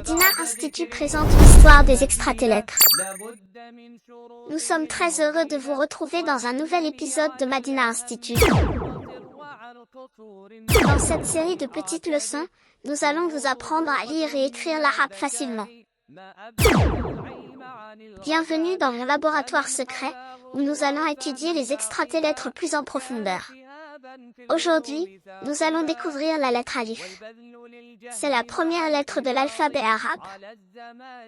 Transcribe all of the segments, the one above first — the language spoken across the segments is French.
Madina Institut présente l'histoire des extraterrestres. Nous sommes très heureux de vous retrouver dans un nouvel épisode de Madina Institut. Dans cette série de petites leçons, nous allons vous apprendre à lire et écrire l'arabe facilement. Bienvenue dans mon laboratoire secret, où nous allons étudier les extraterrestres plus en profondeur. Aujourd'hui, nous allons découvrir la lettre Alif. C'est la première lettre de l'alphabet arabe.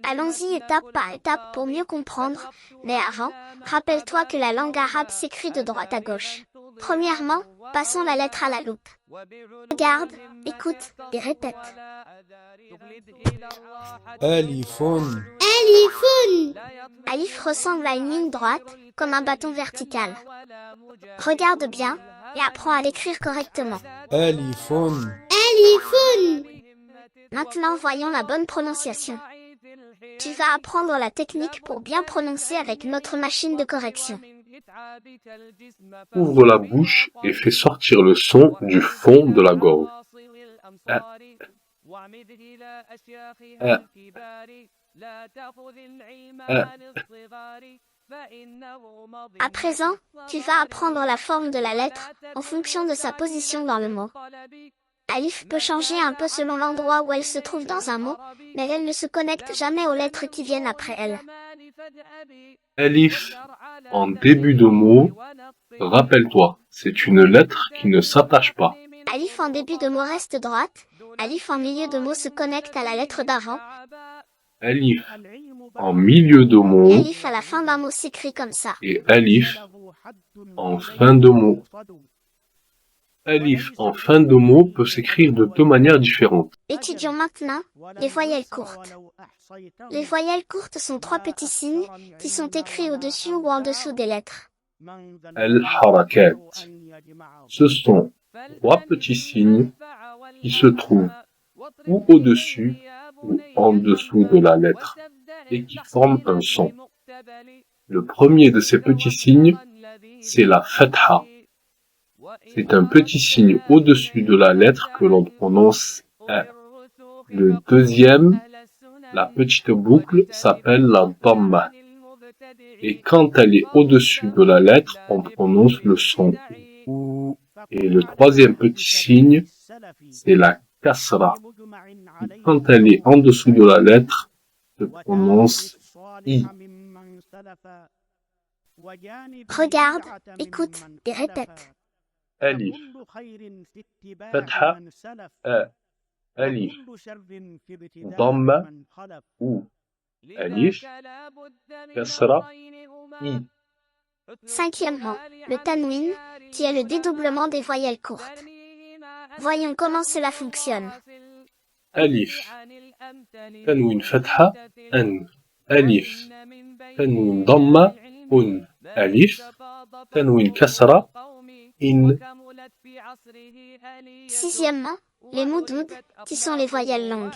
Allons-y étape par étape pour mieux comprendre, mais avant, rappelle-toi que la langue arabe s'écrit de droite à gauche. Premièrement, passons la lettre à la loupe. Regarde, écoute et répète. Alifun. Alifun. Alif ressemble à une ligne droite, comme un bâton vertical. Regarde bien, et apprends à l'écrire correctement. Alifun. Alifun. Maintenant voyons la bonne prononciation. Tu vas apprendre la technique pour bien prononcer avec notre machine de correction. Ouvre la bouche et fais sortir le son du fond de la gorge. À présent, tu vas apprendre la forme de la lettre, en fonction de sa position dans le mot. Alif peut changer un peu selon l'endroit où elle se trouve dans un mot, mais elle ne se connecte jamais aux lettres qui viennent après elle. Alif, en début de mot, rappelle-toi, c'est une lettre qui ne s'attache pas. Alif en début de mot reste droite, Alif en milieu de mot se connecte à la lettre d'avant. Alif, en milieu de mot, Alif à la fin d'un mot s'écrit comme ça. et Alif, en fin de mot. Alif en fin de mot peut s'écrire de deux manières différentes. Étudions maintenant les voyelles courtes. Les voyelles courtes sont trois petits signes qui sont écrits au-dessus ou en dessous des lettres. Al-Harakat. Ce sont trois petits signes qui se trouvent ou au-dessus ou en dessous de la lettre et qui forment un son. Le premier de ces petits signes, c'est la fatha. C'est un petit signe au-dessus de la lettre que l'on prononce A. Le deuxième, la petite boucle, s'appelle la dhamma. Et quand elle est au-dessus de la lettre, on prononce le son OU. Et le troisième petit signe, c'est la kasra. Et quand elle est en dessous de la lettre, se prononce I. Regarde, écoute et répète. Alif, fatha, A. Alif, dhamma, OU. Alif, kasra, I. Cinquièmement, le tanwin, qui est le dédoublement des voyelles courtes. Voyons comment cela fonctionne. Alif, tanwin fatha, an. Alif, tanwin dhamma, un. Alif, tanwin kasra, in. Sixièmement, les moudouds, qui sont les voyelles longues.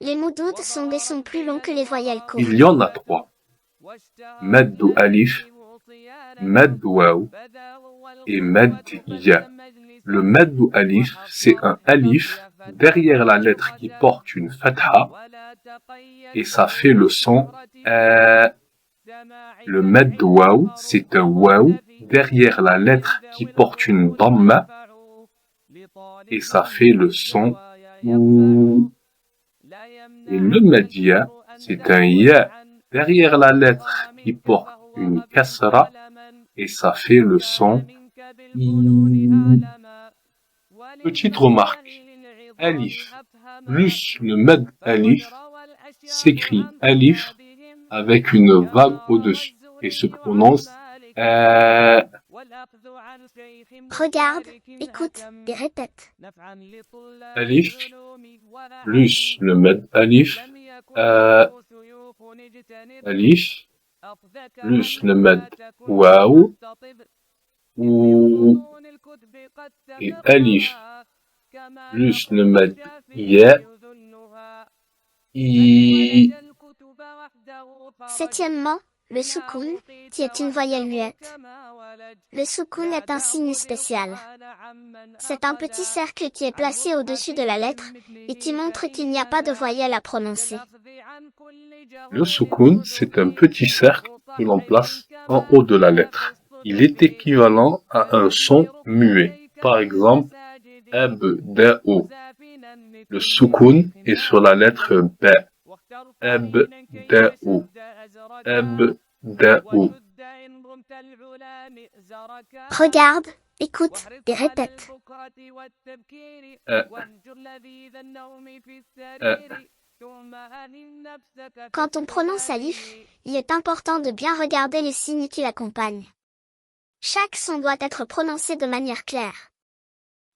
Les moudouds sont des sons plus longs que les voyelles courtes. Il y en a trois. Mad alif, mad waw et mad ya. Le mad alif, c'est un alif derrière la lettre qui porte une fatha et ça fait le son a. Le mad waw, c'est un waw derrière la lettre qui porte une dhamma et ça fait le son ou. Et le mad ya, c'est un ya derrière la lettre qui porte une kasra et ça fait le son I. Petite remarque, alif plus le mad alif s'écrit alif avec une vague au-dessus et se prononce Regarde, écoute et répète. Alif plus le mad alif alif plus le mad waw ou et alif plus le mad ya I. Septièmement, le soukoun, qui est une voyelle muette. Le soukoun est un signe spécial. C'est un petit cercle qui est placé au-dessus de la lettre et qui montre qu'il n'y a pas de voyelle à prononcer. Le soukoun, c'est un petit cercle que l'on place en haut de la lettre. Il est équivalent à un son muet. Par exemple, abda'u. Le soukoun est sur la lettre B. Abda'u. Abda'u. Regarde, écoute et répète. Quand on prononce alif, il est important de bien regarder les signes qui l'accompagnent. Chaque son doit être prononcé de manière claire.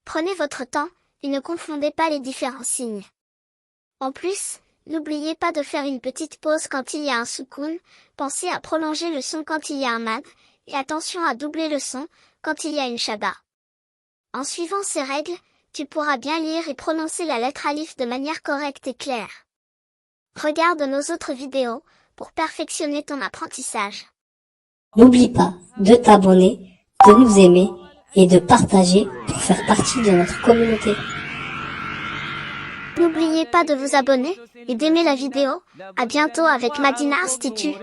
Prenez votre temps et ne confondez pas les différents signes. En plus, n'oubliez pas de faire une petite pause quand il y a un soukoun, pensez à prolonger le son quand il y a un mad, et attention à doubler le son quand il y a une shadda. En suivant ces règles, tu pourras bien lire et prononcer la lettre alif de manière correcte et claire. Regarde nos autres vidéos pour perfectionner ton apprentissage. N'oublie pas de t'abonner, de nous aimer et de partager pour faire partie de notre communauté. N'oubliez pas de vous abonner et d'aimer la vidéo. À bientôt avec Madina Institute.